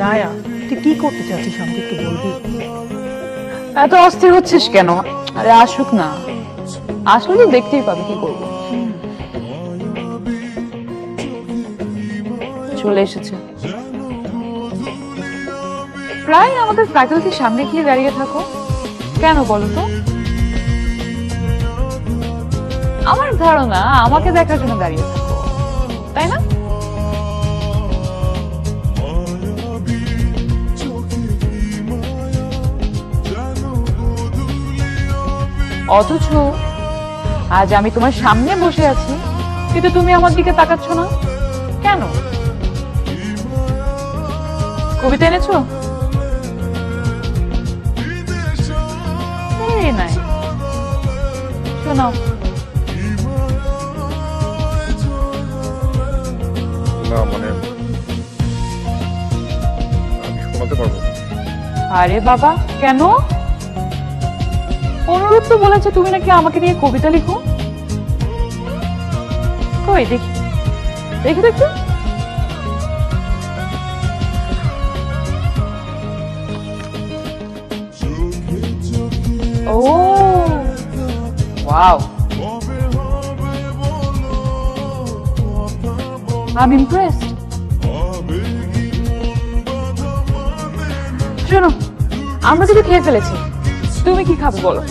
রায়া, তুই কি করতে চাচ্ছিস আমাকে একটু বলবি? এত অস্থির হচ্ছিস কেন? আরে আসুক না, আসলে দেখতেই পাবি কি করবো। চলে এসেছে। প্রায় আমাদের ফ্যাকাল্টির সামনে গিয়ে দাঁড়িয়ে থাকো কেন বলো তো? আমার ধারণা আমাকে দেখার জন্য দাঁড়িয়ে থাকো, তাই না? অথচ আজ আমি তোমার সামনে বসে আছি, কিন্তু তুমি আমার দিকে তাকাচ্ছ না কেন? কবিতা এনেছো? নাই, শোনাও। না মানে আমি শোনাতে পারবো। আরে বাবা, কেন? অনুরোধ তো বলেছে তুমি নাকি আমাকে নিয়ে কবিতা লিখো। কই দেখি, দেখি তো একটু। ও ওয়াও, I'm impressed. শোনো, আমরা কিন্তু খেয়ে ফেলেছি, তুমি কি খাবে বলো?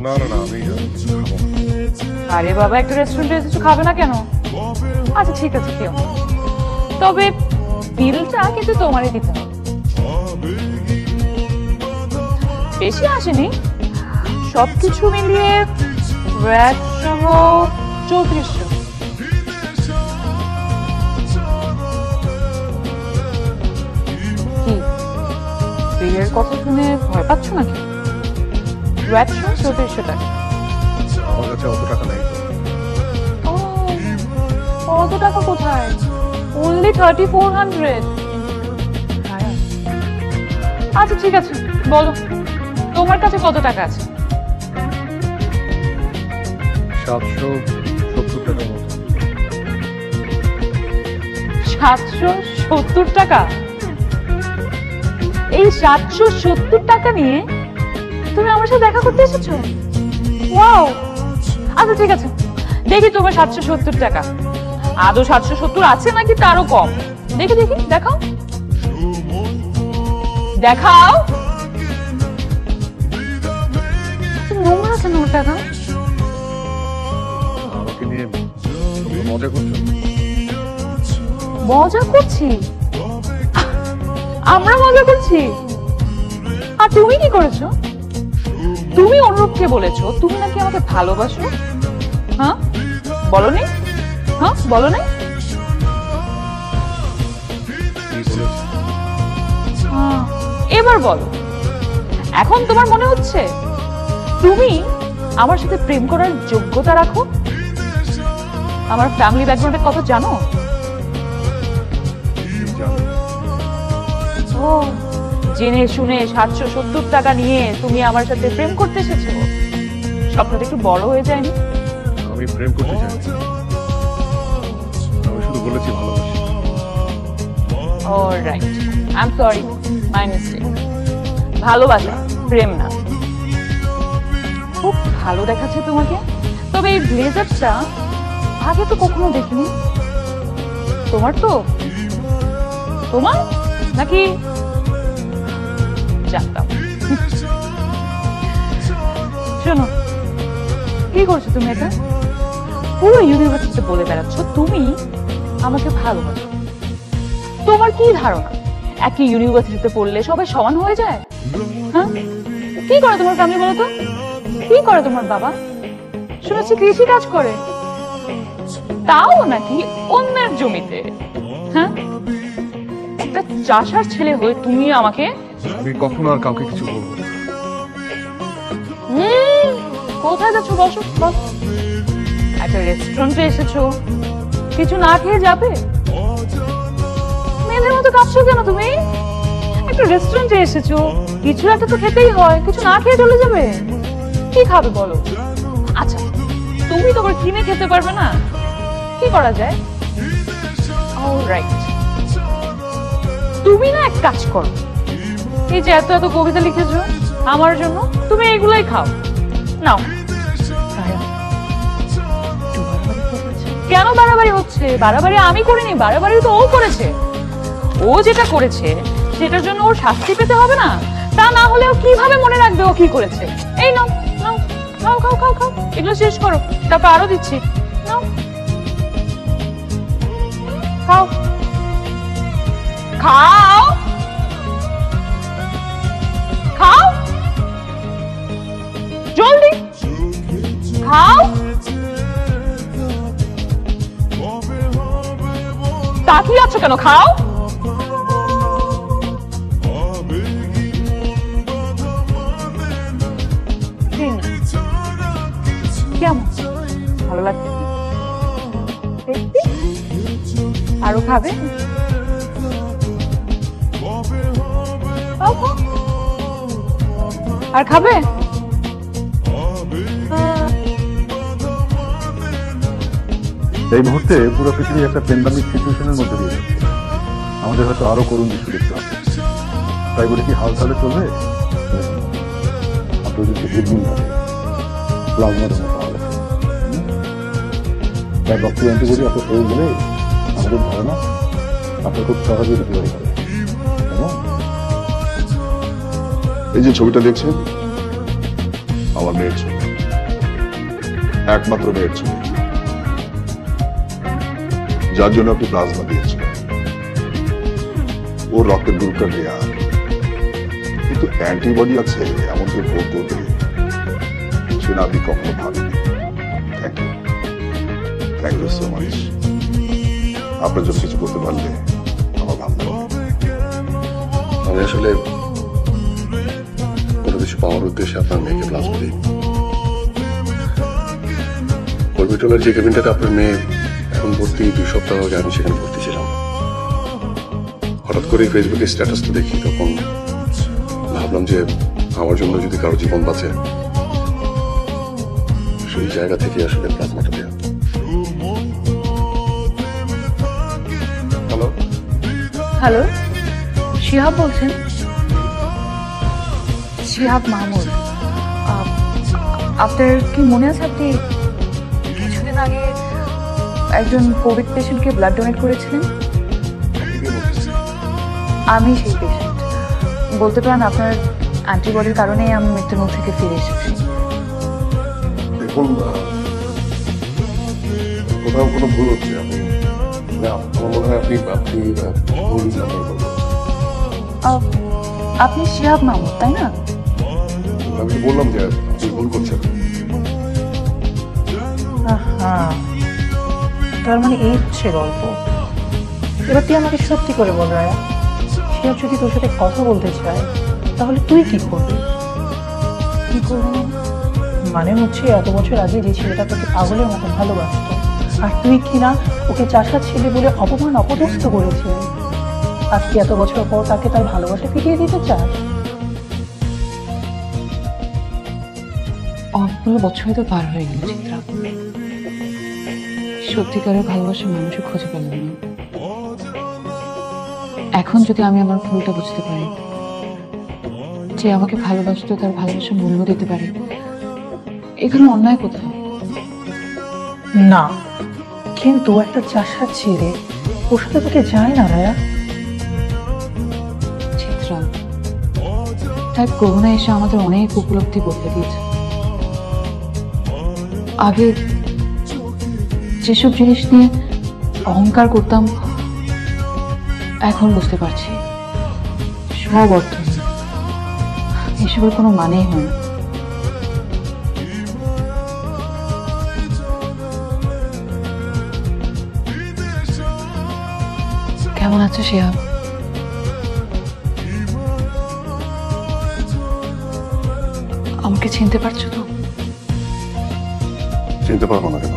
না না না, আমি খাবো। আরে বাবা, একটা রেস্টুরেন্টে এসেছো, খাবে না কেন? আচ্ছা ঠিক আছে, কেউ তবে বিলটা কিন্তু তোমারই দিতে হবে। বেশি আসেনি, সবকিছু মিলিয়ে ভ্যাট সহ 3400। কি বিলের কথা শুনে ভয় পাচ্ছ নাকি? ভ্যাট সহ 3400 টাকা। আমার কাছে অত টাকা নাই। অত টাকা কোথায়? only 3400। আচ্ছা ঠিক আছে, বলো তোমার কাছে কত টাকা আছে? 770 টাকার মতো। 770 টাকা? এই 770 টাকা নিয়ে তুমি আমার সাথে দেখা করতে এসেছো? ওয়াও, আচ্ছা ঠিক আছে, দেখি তোমার 770 টাকা আদৌ 770 আছে নাকি তারও কম। দেখি দেখি, দেখাও দেখাও। নোংরা কেন ওর টাকা? আমাকে নিয়ে মজা করছো? মজা করছি? আমরা মজা করছি? আর তুমি কি করেছো? তুমি অনুরূপকে বলেছো তুমি নাকি আমাকে ভালোবাসো। হ্যাঁ বলনি? হ্যাঁ বলনি? এবার বলো, এখন তোমার মনে হচ্ছে তুমি আমার সাথে প্রেম করার যোগ্যতা রাখো? আমার ফ্যামিলি ব্যাকগ্রাউন্ডের কথা জানো? ও, জেনে শুনে 770 টাকা নিয়ে তুমি আমার সাথে প্রেম করতে এসেছো? স্বপ্নটা একটু বড় হয়ে যায়নি? আমি প্রেম করতে চাই, আমি শুধু বলেছি ভালোবাসি। Alright, I am sorry, my mistake. ভালোবাসা, প্রেম না। খুব ভালো দেখাচ্ছে তোমাকে, তবে এই ব্লেজারটা আগে তো কখনো দেখিনি। তোমার তো? তোমার নাকি? জানতাম। শোনো, কি করছো তুমি? এটা পুরো ইউনিভার্সিটিতে বলে বেড়াচ্ছ তুমি আমাকে ভালোবাসো। তোমার কি ধারণা একই ইউনিভার্সিটিতে পড়লে সবাই সমান হয়ে যায়? হ্যাঁ, কি করে তোমার ফ্যামিলি বলো তো? কি করে তোমার বাবা? শুনেছি কৃষি কাজ করে, তাও নাকি অন্যের জমিতে। হ্যাঁ, একটা চাষার ছেলে হয়ে তুমি আমাকে? আমি কখনো আর কাউকে কিছু বলবো না। কোথায় যাচ্ছ? বসো বসো। একটা রেস্টুরেন্টে এসেছো, কিছু না খেয়ে যাবে? মেয়েদের মতো কাঁপছো কেন তুমি? একটা রেস্টুরেন্টে এসেছো, কিছু একটা তো খেতেই হয়, কিছু না খেয়ে চলে যাবে? কি খাবে বলো? আচ্ছা তুমি তো আবার কিনে খেতে পারবে না, কি করা যায়? ও অলরাইট, তুমি না এক কাজ করো, এই যে এত এত কবিতা লিখেছো আমার জন্য, তুমি এগুলাই খাও। নাও। রায়া, একটু বাড়াবাড়ি করেছে। কেন বাড়াবাড়ি হচ্ছে? বাড়াবাড়ি আমি করিনি, বাড়াবাড়ি তো ও করেছে। ও যেটা করেছে সেটার জন্য ওর শাস্তি পেতে হবে না? তা না হলে ও কিভাবে মনে রাখবে ও কি করেছে? এই নাও নাও নাও, খাও খাও খাও, এগুলো শেষ করো, তারপর আরো দিচ্ছি। নাও, খাও খাও খাও, জলদি খাও। তাকিয়ে আছো কেন? খাও। কেমন ভালো লাগছে? আরো খাবে? খাও, খাও। আর খাবে? এই মুহূর্তে পুরো পৃথিবী একটা প্যান্ডামিক সিচুয়েশনের মধ্যে দিয়ে যাচ্ছে। আমাদের হয়তো আরো করুণ দৃশ্য দেখতে হবে। তাই বলে কি হাল তাহলে চলবে? আপনার যদি দীর্ঘদিন থাকে প্লাজমা ডোনার পাওয়া গেছে, তাই রক্ত অ্যান্টিবডি আপনার শরীর হলে আমাদের ধারণা আপনার খুব সহজেই রিকভারি হবে। এই যে ছবিটা দেখছেন, আমার মেয়ের ছবি, একমাত্র মেয়ের ছবি, যার জন্য আপনি প্লাজমা দিয়েছেন। ওর রক্তের গ্রুপটা দেয়া, কিন্তু অ্যান্টিবডি আছে এমন কেউ ভোগ করবে সেটা আপনি কখনো ভাবেনি। Thank you so much. আপনার জন্য কিছু করতে পারলে আমার ভালো লাগে। আমি আসলে কোনো কিছু পাওয়ার উদ্দেশ্যে আপনার মেয়েকে প্লাজমা দিই। হসপিটালের যে কেবিনটাতে আপনার মেয়ে এখন ভর্তি, 2 সপ্তাহ আগে আমি সেখানে ভর্তি ছিলাম। হঠাৎ করে ফেসবুকে স্ট্যাটাসটা দেখি, তখন ভাবলাম যে আমার জন্য যদি কারো জীবন বাঁচে, সেই জায়গা থেকে আসলে প্লাজমাটা দেয়া। হ্যালো, হ্যালো, শিহাব বলছেন? শিহাব মাহমুদ, আপনার কি মনে আছে আপনি কিছুদিন আগে একজন কোভিড পেশেন্টকে ব্লাড ডোনেট করেছিলেন? আমি সেই পেশেন্ট। বলতে পারেন আপনার অ্যান্টিবডির কারণেই আমি মৃত্যুর মুখ থেকে ফিরে এসেছি। দেখুন, কোথাও কোনো ভুল হচ্ছে। আমার মনে হয় আপনি ভুল নাম্বার বলবেন। আপনি শিহাব মাহমুদ, তাই না? আমি তো বললাম যে আপনি ভুল করছেন। হ্যাঁ, তার মানে এই হচ্ছে গল্প। এবার তুই আমাকে সত্যি করে বল রায়া, শিহাব যদি তোর সাথে কথা বলতে চায় তাহলে তুই কি করবি? কি করবি মানে হচ্ছে এত বছর আগে যে ছেলেটা তোকে পাগলের মতো ভালোবাসতো, আর তুই কিনা ওকে চাষা ছেলে বলে অপমান অপদস্থ করেছিলি, আজকে এত বছর পর তাকে তার ভালোবাসা ফিরিয়ে দিতে চাস? অনেকগুলো বছরই তো পার হয়ে গেল চিত্রা, সত্যিকারের ভালোবাসার মানুষও খুঁজে পেলাম না। এখন যদি আমি আমার ভুলটা বুঝতে পারি, যে আমাকে ভালোবাসতে তার ভালোবাসার মূল্য দিতে পারি, এখানে অন্যায় কোথায়? না, কিন্তু একটা চাষা ছেলে ওর সাথে তোকে যায় না রায়া। চিত্রা, তাই করোনা এসে আমাদের অনেক উপলব্ধি বদলে দিয়েছে। আগে যেসব জিনিস নিয়ে অহংকার করতাম, এখন বুঝতে পারছি সব অর্থ এসবের কোনো মানেই হয় না। কেমন আছো শিহাব? আমাকে চিনতে পারছো তো? চিনতে পারবো না কেন?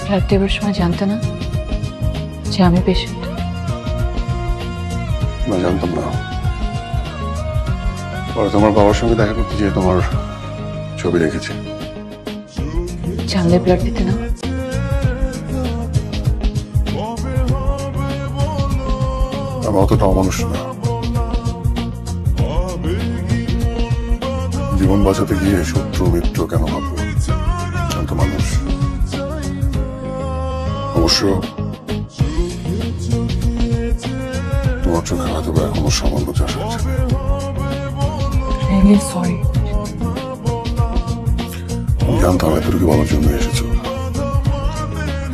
ব্লাড দেবার সময় জানতে না যে আমি পেশেন্ট? না, জানতাম না। পরে তোমার বাবার সঙ্গে দেখা করতে যেয়ে তোমার ছবি দেখেছি। জানতে জানলে ব্লাড দিতে না? আমি অতটা অমানুষ না। জীবন বাঁচাতে গিয়ে শত্রু মিত্র কেন ভাববো? শান্ত মানুষ। অবশ্য তোমার চোখে হয়তো বা এখনো সামান্য চাষ হচ্ছে। Really sorry. আমি জানতাম এতটুকু বলার জন্য এসেছো।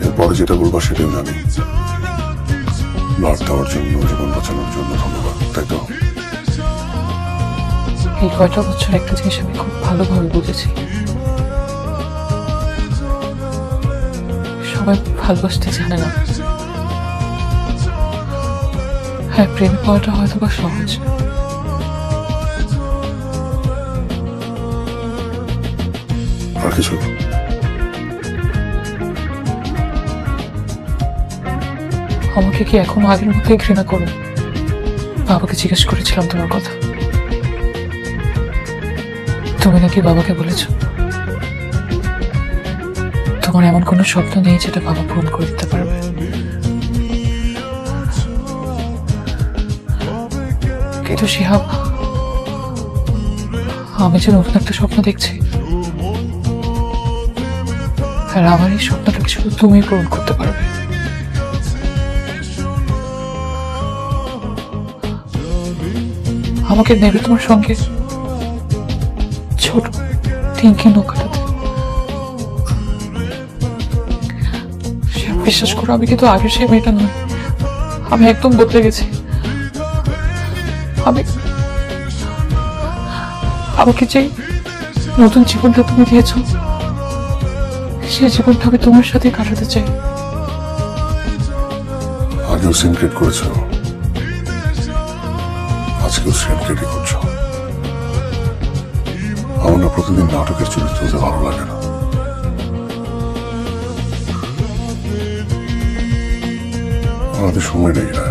এরপরে যেটা বলবা সেটাও জানি। ব্লাড দেওয়ার জন্য, জীবন বাঁচানোর জন্য ধন্যবাদ, তাই তো? এই কয়টা বছর একটা জিনিস আমি খুব ভালোভাবে বুঝেছি, সবাই ভালোবাসতে জানে না। হ্যাঁ, প্রেম পাওয়াটা হয়তো বা সহজ, আর কিছু? আমাকে কি এখনো আগের মতোই ঘৃণা করো? বাবাকে জিজ্ঞেস করেছিলাম তোমার কথা, তুমি নাকি বাবাকে বলেছ তোমার এমন কোনো স্বপ্ন নেই যেটা বাবা পূরণ করে দিতে পারবে। কিন্তু শিহাব, আমি যে নতুন একটা স্বপ্ন দেখছি, আর আমার এই স্বপ্নটা শুধু তুমি পূরণ করতে পারবে। আমাকে নেবে তোমার সঙ্গে ছোট টিঙ্কি নৌকাটাতে। বিশ্বাস করো, আমি কিন্তু আগের সেই মেয়েটা নয়। আমি একদম বদলে গেছি। আমাকে যে নতুন জীবনটা তুমি দিয়েছ, সেই জীবনটা আমি তোমার সাথে কাটাতে চাই। আগেও সিন ক্রিয়েট করেছো, আজকেও সিন ক্রিয়েট করছো। আমার না প্রতিদিন নাটকের চরিত্র হতে ভালো লাগে না। আমাদের সময় নেই না।